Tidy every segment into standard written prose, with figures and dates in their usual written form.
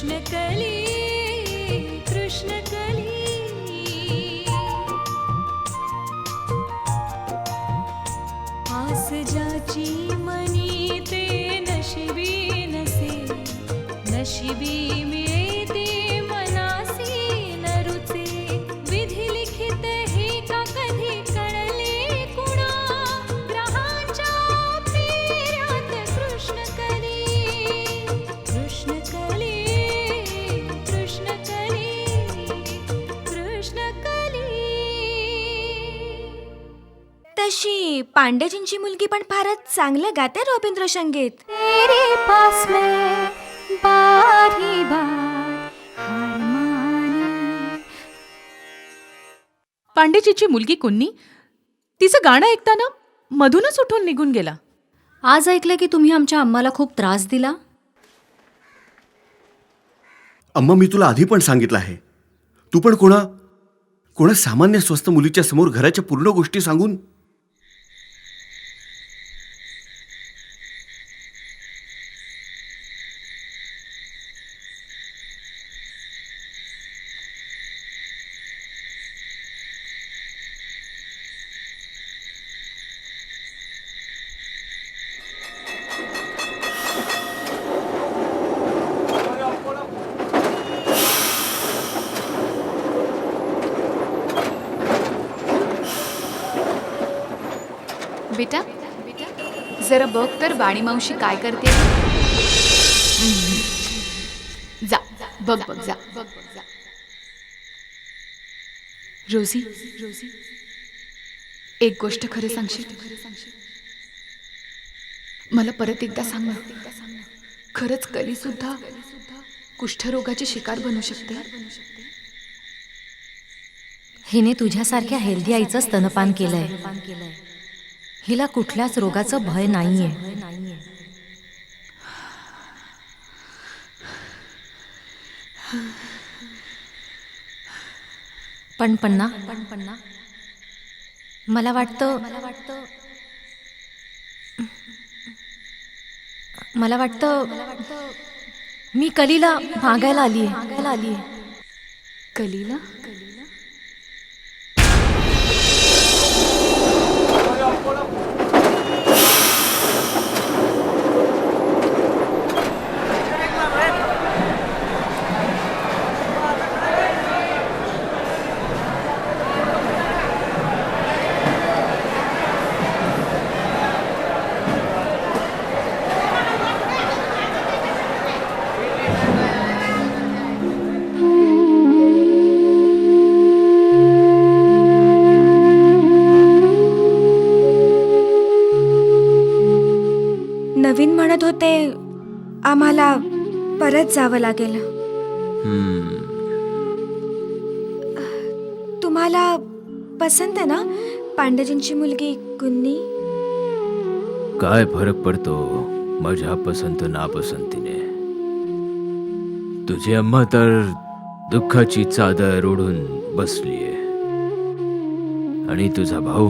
कृष्णकली कृष्णकली आस ज्याची मनी ते नशिबी नसे नशिबी मिळते मनासी न रुचे विधी लिखित हे का कधी कळले कुणा ग्रहाच्या फेऱ्यात कृष्णकली कृष्णकली कृष्णकली कृष्णकली. तशी पांडेजींची मुलगी पण फारच चांगलं गाते रवींद्र संगीत. तेरे पास में बारी बार हार मानी. पांडेजीची मुलगी कुन्नी तिचं गाणं ऐकताना मधूनच उठून निघून गेला. आज ऐकलं की तुम्ही आमच्या अम्माला खूप त्रास दिला. अम्मा, मी तुला आधी पण सांगितलं आहे, तू पण कोणा सामान्य स्वस्थ मुलीच्या समोर घराच्या पूर्ण गोष्टी सांगून. बेटा जरा बघ तर वाणी मावशी काय करते. जा बघ बघ जा. रोजी एक गोष्ट खरं सांगशील. मला परत एकदा सांग ना, खरंच कली सुद्धा कुष्ठरोगाची शिकार बनू शकते. हिने तुझ्यासारख्या हेल्दी आईचं स्तनपान केलंय. हिला कुठल्याच रोगाचं भय नाहीये. पण पन्ना मला वाटतं मी कलीला मागायला आलीये. कलीला नवीन म्हणत होते आम्हाला परत जावं लागेल. तुम्हाला पसंत आहे ना पांडेजींची मुलगी कुन्नी? काय फरक पडतो माझ्या पसंत नापसंतीने. तुझी अम्मा तर दुःखाची चादर ओढून बसलीये आणि तुझा भाऊ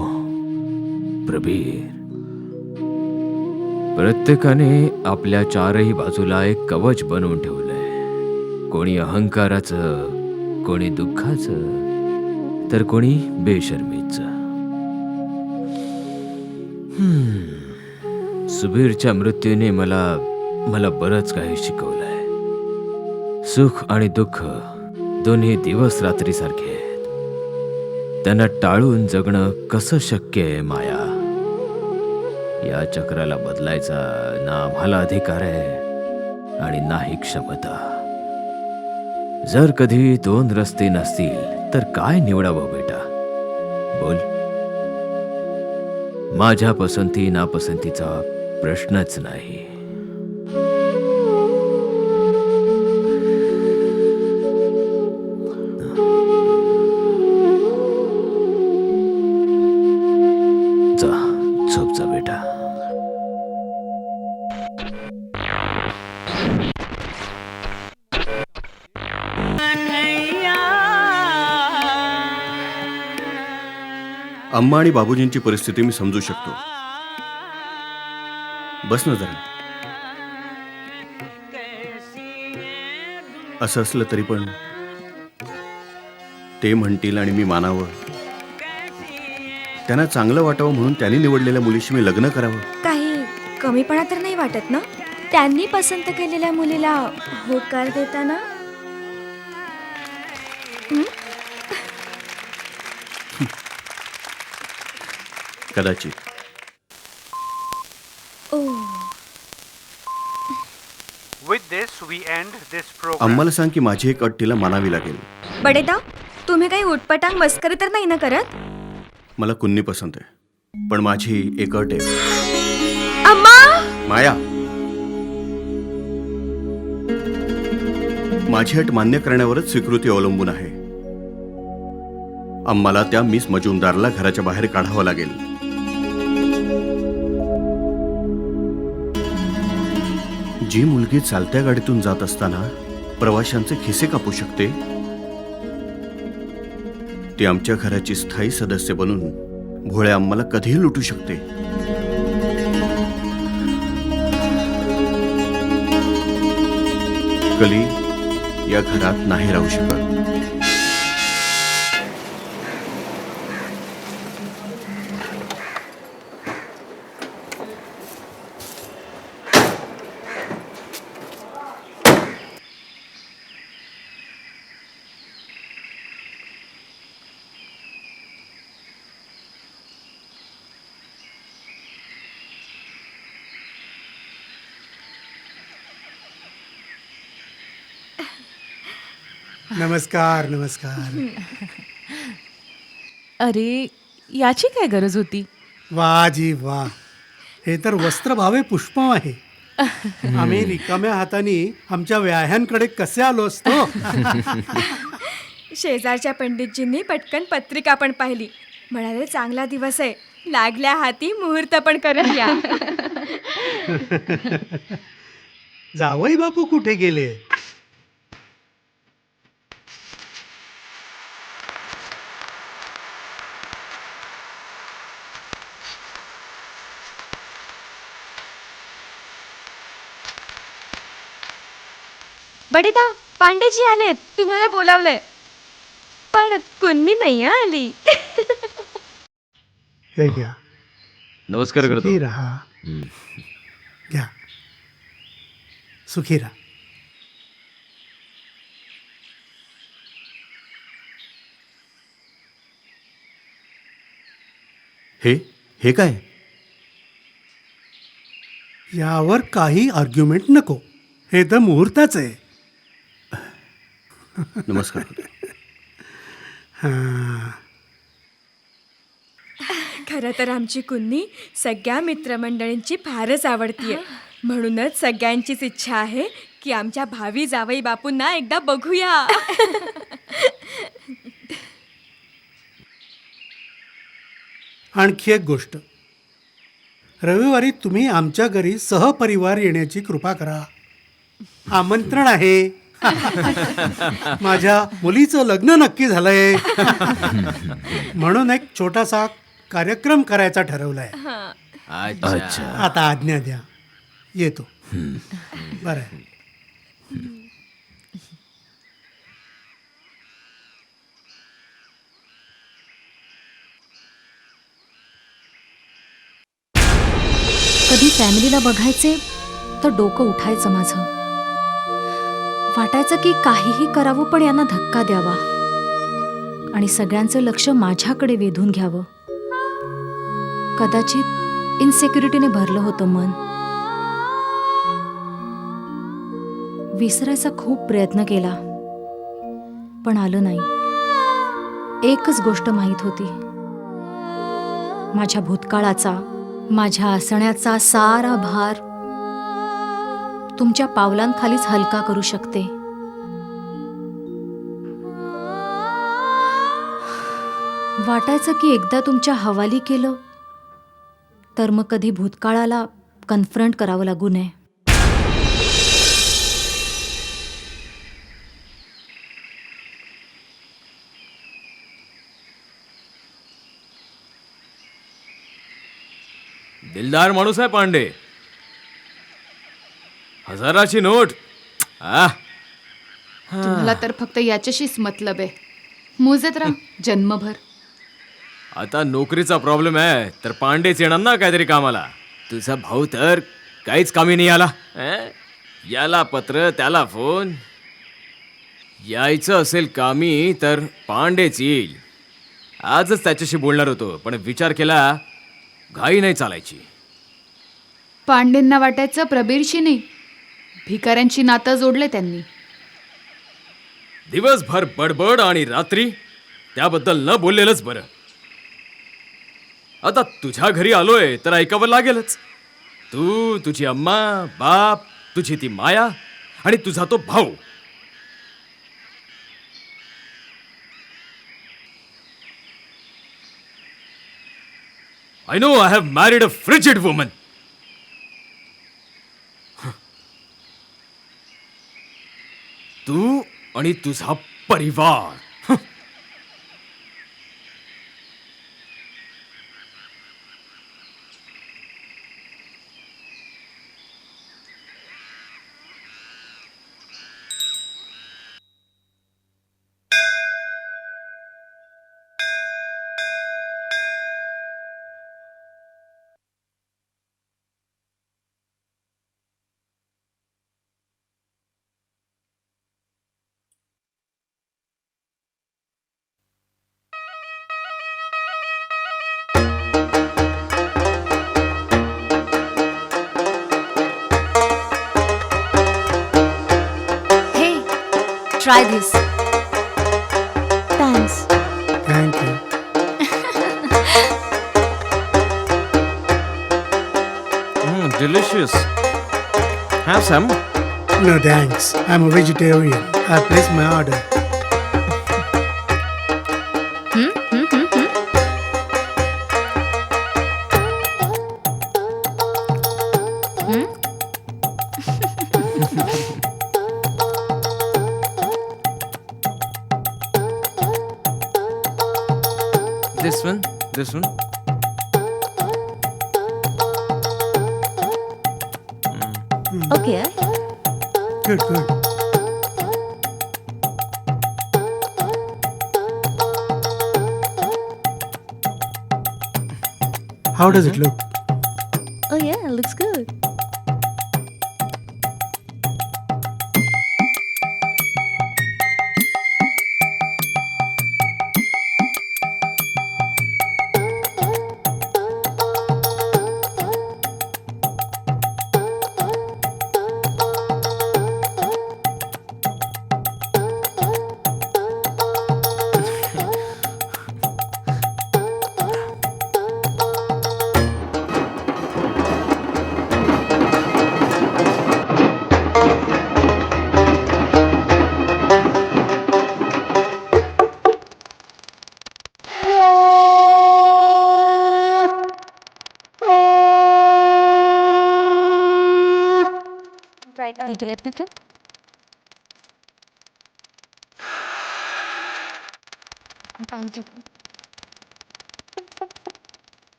प्रबीर. प्रत्येकाने आपल्या चारही बाजूला एक कवच बनवून ठेवलंय. कोणी अहंकाराचं, कोणी दुःखाचं, तर कोणी बेशर्मीचं. सुबीरच्या मृत्यूने मला बरंच काही शिकवलंय. सुख आणि दुःख दोन्ही दिवस रात्री सारखे आहेत. त्यांना टाळून जगणं कसं शक्य आहे माया. या चक्राला बदलायचा ना आम्हाला अधिकार आहे आणि नाही क्षमता. जर कधी दोन रस्ते नसतील तर काय निवडावं बेटा बोल. माझ्या पसंती नापसंतीचा प्रश्नच नाही. जा झोप जा बेटा. अम्मा आणि बाबूजींची परिस्थिती मी समजू शकतो. बस ना जरा. असं असलं तरी पण ते म्हणतील आणि मी मानावं, त्यांना चांगलं वाटावं म्हणून त्यांनी निवडलेल्या मुलीशी मी लग्न करावं. काही कमीपणा तर नाही वाटत ना त्यांनी पसंत केलेल्या मुलीला होकार देताना? कदाचित. ओ With this, we end this program. आम्हाला सांग की माझी एक अट तिला मानावी लागेल. बडेदा तुम्ही काही उटपटांग मस्करी तर नाही ना करत? मला कुन्नी पसंत आहे, पण माझी एक अट आहे. अम्मा माया, माझी अट मान्य करण्यावरच स्वीकृती अवलंबून आहे. आम्हाला त्या मिस मजुमदारला घराच्या बाहेर काढावं लागेल. जी मुलगी चालत्या गाडीतून जात असताना प्रवाशांचे खिसे कापू शकते, ती आमच्या घराची स्थायी सदस्य बनून भोळ्या आम्हाला कधीही लुटू शकते. कली या घरात नाही राहू शकत. नमस्कार नमस्कार. अरे याची काय गरज होती? वा जी वा, हे तर वस्त्रभावे पुष्पम आहे. आम्ही रिकाम्या हाताने आमच्या व्याह्यांकडे कसे आलो असतो. शेजारच्या पंडितजींनी पटकन पत्रिका पण पाहिली. म्हणाले चांगला दिवस आहे, लागल्या हाती मुहूर्त पण करत या. जावई बापू कुठे गेले? बडेदा पांडेजी आलेत, तुम्हाला बोलावलंय. पण कुन्नी नाही आली. हे घ्या, नमस्कार करतो. सुखी राहा. घ्या, सुखी राहा. हे हे काय? यावर काही आर्ग्युमेंट नको. हे तर मुहूर्ताच आहे. नमस्कार. हां, खरं तर आमची कुन्नी सगळ्या मित्रमंडळींची फारच आवडतीये. म्हणूनच सगळ्यांचीच इच्छा आहे की आमच्या भावी जावई बापूंना एकदा बघूया. आणखी एक गोष्ट, रविवारी तुम्ही आमच्या घरी सहपरिवार येण्याची कृपा करा. आमंत्रण आहे. माझ्या मुलीचं लग्न नक्की झालंय, म्हणून एक छोटासा कार्यक्रम करायचा ठरवलाय. अच्छा. आता आज्ञा द्या, येतो. बरं आहे. कधी फॅमिलीला बघायचे तर डोकं उठायचं माझं. वाटायचं की काहीही करावं पण यांना धक्का द्यावा आणि सगळ्यांचं लक्ष माझ्याकडे वेधून घ्यावं. कदाचित इन्सेक्युरिटीने भरलं होतं मन. विसरायचा खूप प्रयत्न केला पण आलं नाही. एकच गोष्ट माहीत होती, माझ्या भूतकाळाचा, माझ्या असण्याचा सारा भार तुमच्या पावलांखालीच हलका करू शकते. वाटायचं की एकदा तुमच्या हवाली केलं तर मग कधी भूतकाळाला कन्फ्रंट करावं लागू नये. दिलदार माणूस आहे पांडे. हजाराची नोट. तुम्हाला तर फक्त याच्याशीच मतलब आहे. मोजत राहा जन्मभर. आता नोकरीचा प्रॉब्लेम आहे तर पांडेच येणार ना काहीतरी कामाला. तुझा भाऊ तर काहीच कामी नाही आला. याला पत्र त्याला फोन. यायचं असेल कामी तर पांडेच येईल. आजच त्याच्याशी बोलणार होतो पण विचार केला घाई नाही चालायची. पांडेंना वाटायचं प्रबीरशी नाही, भिकाऱ्यांची नातं जोडले त्यांनी. दिवसभर बडबड आणि रात्री त्याबद्दल न बोललेलंच बरं. आता तुझ्या घरी आलोय तर ऐकावं लागेलच. तू, तुझी अम्मा, बाप, तुझी ती माया आणि तुझा तो भाऊ. I know I have married a frigid woman. तू आणि तुझा परिवार. हे try this. Thanks. Thank you. Delicious. Have some. No thanks. I'm a vegetarian. I placed my order. This one. This one. Okay. Good, good. How does it look? Oh yeah, looks good.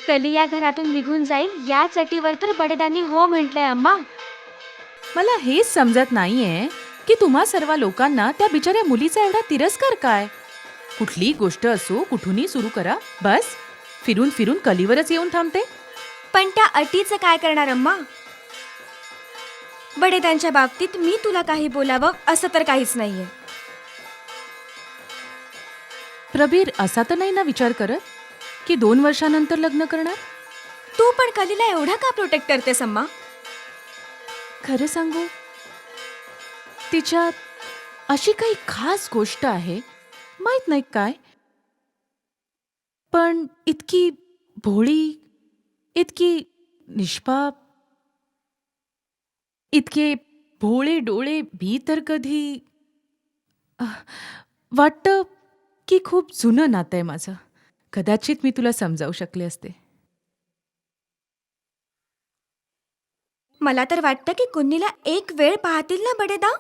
कली या घरातून निघून जाईल याच अटीवर तर बडेदांनी हो म्हटलंय अम्मा. मला हेच समजत नाहीये की तुम्हा सर्व लोकांना त्या बिचाऱ्या मुलीचा एवढा तिरस्कार काय. कुठली गोष्ट असो कुठूनही सुरू करा, बस फिरून फिरून कलीवरच येऊन थांबते. पण त्या अटीचं काय करणार अम्मा? बडेदांच्या बाबतीत मी तुला काही बोलावं असं तर काहीच नाहीये. प्रबीर असा तर नाही ना विचार करत की 2 वर्षानंतर लग्न करणार. तू पण कलीला एवढा का प्रोटेक्ट करतेस अम्मा? खरं सांगू, तिच्यात अशी काही खास गोष्ट आहे, माहित नाही काय, पण इतकी भोळी, इतकी निष्पाप, इतके भोळे डोळे मी तर कधी वाटतं की खूप जुनं नातं आहे माझं. कदाचित मी तुला समजावू शकले असते. मला तर वाटतं की कुन्नीला एक वेळ पाहतील ना बडेदा,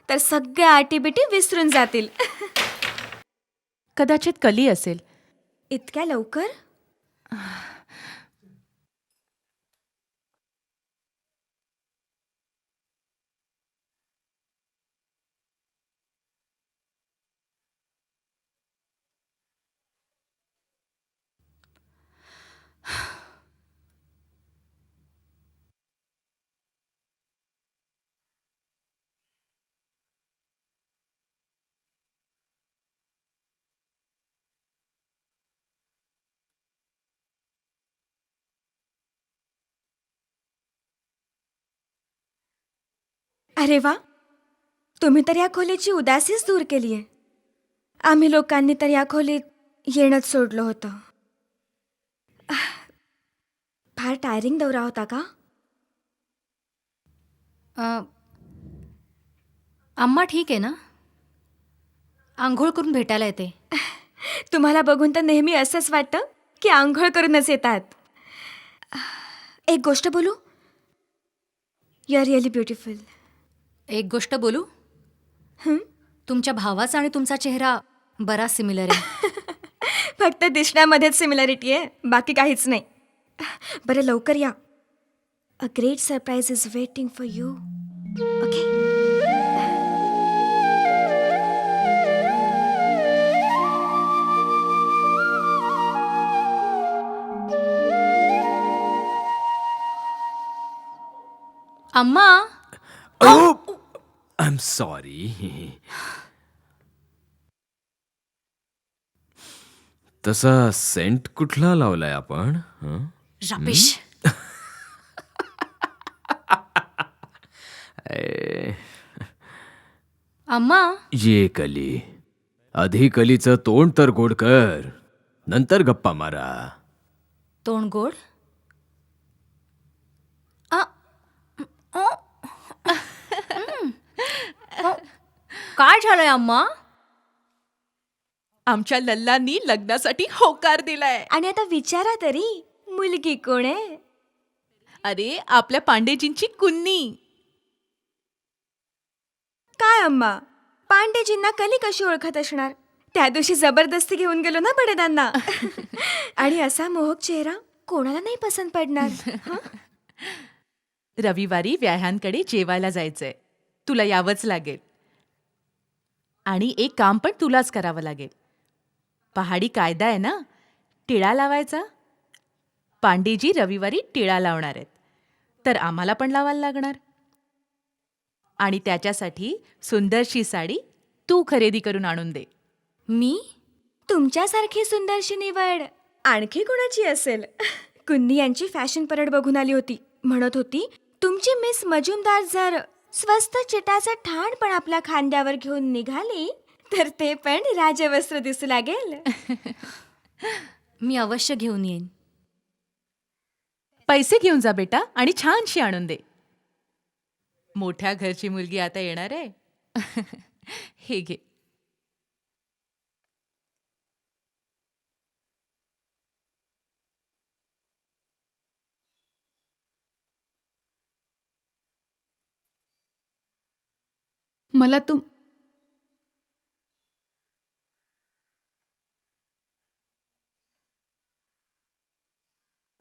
तर सगळ्या आटीबिटी विसरून जातील. कदाचित कली असेल. इतक्या लवकर? अरे वा, तुम्ही तर या खोलीची उदासीच दूर केली आहे. आम्ही लोकांनी तर या खोलीत येणंच सोडलं होतं. फार टायरिंग दौरा होता का? अम्मा ठीक आहे ना? आंघोळ करून भेटायला येते. तुम्हाला बघून तर नेहमी असंच वाटतं की आंघोळ करूनच येतात. एक गोष्ट बोलू? You are really beautiful. एक गोष्ट बोलू? तुमच्या भावाचा आणि तुमचा चेहरा बराच सिमिलर आहे. फक्त दिसण्यामध्येच सिमिलॅरिटी आहे, बाकी काहीच नाही. बरं लवकर या. A great surprise is waiting for you. Okay. Amma, I am sorry. तसा सेंट कुठला लावलाय आपण? हं? रापेश. ए, अम्मा, ये कली. आधी कलीचं तोंड तर गोड कर, नंतर गप्पा मारा. तोंड गोड? काय झालंय अम्मा? आमच्या लल्लांनी लग्नासाठी होकार दिलाय. आणि आता विचारा तरी, मुलगी कोण आहे? अरे आपल्या पांडेजींची कुन्नी. काय अम्मा, पांडेजींना कली कशी ओळखत असणार? त्या दिवशी जबरदस्ती घेऊन गेलो ना बडेदांना. आणि असा मोहक चेहरा कोणाला नाही पसंत पडणार. हं? रविवारी व्याह्यांकडे जेवायला जायचंय. तुला यावंच लागेल. आणि एक काम पण तुलाच करावं लागेल. पहाडी कायदा आहे ना, टिळा लावायचा. पांडेजी रविवारी टिळा लावणार आहेत, तर आम्हाला पण लावायला लागणार. आणि त्याच्यासाठी सुंदरशी साडी तू खरेदी करून आणून दे. मी? तुमच्यासारखी सुंदरशी निवड आणखी कोणाची असेल? कुन्नी यांची फॅशन परेड बघून आली होती. म्हणत होती, तुमची मिस मजुमदार जर स्वस्त चिटाचं ठाण पण आपल्या खांद्यावर घेऊन निघाली तर ते पण राजवस्त्र दिसू लागेल. मी अवश्य घेऊन येईन. पैसे घेऊन जा बेटा आणि छानशी आणून दे. मोठ्या घरची मुलगी आता येणार आहे. हे घे.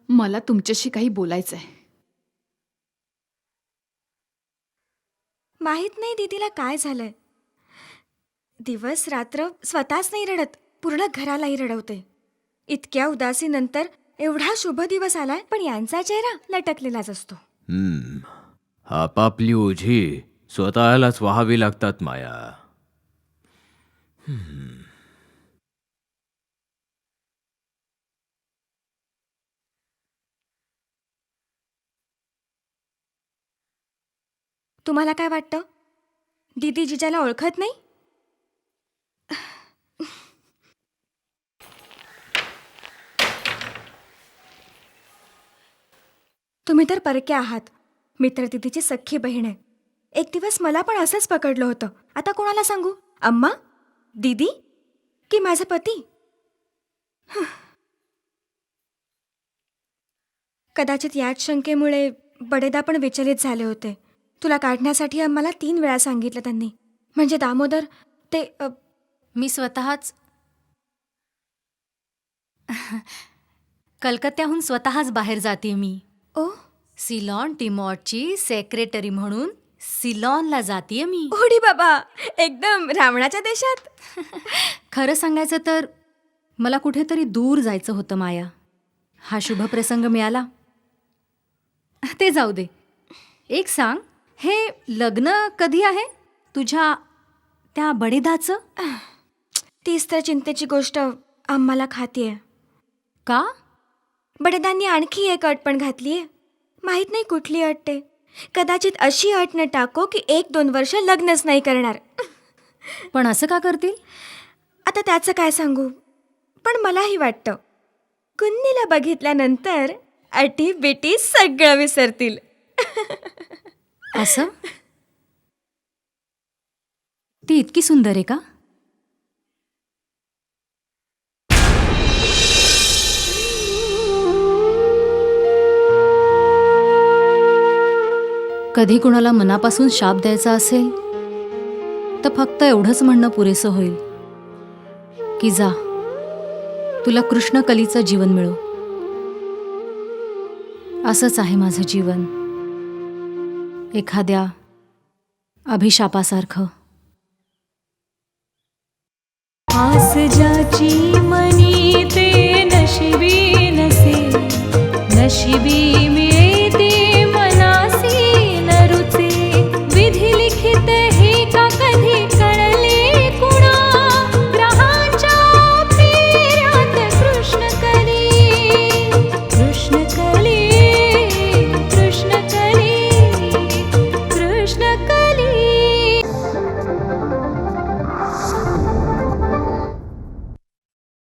मला तुमच्याशी काही बोलायचं आहे. माहित नाही दीदीला काय झालंय. दिवस रात्र स्वतःच नाही रडत, पूर्ण घरालाही रडवते. इतक्या उदासीनंतर एवढा शुभ दिवस आलाय, पण यांचा चेहरा लटकलेलाच असतो. आपापली ओझी स्वतःलाच व्हावी लागतात माया. तुम्हाला काय वाटतं? दीदी जिजाला ओळखत नाही? तुम्ही तर परके आहात. मी तर दीदीची सख्खी बहीण आहे. एक दिवस मला पण असंच पकडलं होतं. आता कोणाला सांगू? अम्मा? दीदी? की माझा पती? कदाचित याच शंकेमुळे बडेदा पण विचलित झाले होते. तुला काढण्यासाठी मला 3 वेळा सांगितलं त्यांनी. म्हणजे दामोदर ते मी स्वतःच कलकत्त्याहून स्वतःच बाहेर जाते मी. ओ सिलॉन टिमॉटची सेक्रेटरी म्हणून सिलॉनला जाते मी. ओडी बाबा, एकदम रावणाच्या देशात. खरं सांगायचं तर मला कुठेतरी दूर जायचं होतं माया. हा शुभ प्रसंग मिळाला. ते जाऊ दे. एक सांग, हे लग्न कधी आहे तुझ्या त्या बडेदाचं? तीच तर चिंतेची गोष्ट आम्हाला खातीये. का? बडेदांनी आणखी एक अट पण घातलीये. माहित नाही कुठली अट ते. कदाचित अशी अट न टाको की 1-2 वर्ष लग्नच नाही करणार. पण असं का करतील? आता त्याचं काय सांगू, पण मलाही वाटतं कुन्नीला बघितल्यानंतर अटी बिटी सगळं विसरतील. असं? ती इतकी सुंदर आहे का? कधी कुणाला मनापासून शाप द्यायचा असेल तर फक्त एवढंच म्हणणं पुरेसं होईल की जा, तुला कृष्णकलीचं जीवन मिळो. असंच आहे माझं जीवन, एखाद्या अभिशापासारखं. आस ज्याची मनी ते नशिबी नसे, नशिबी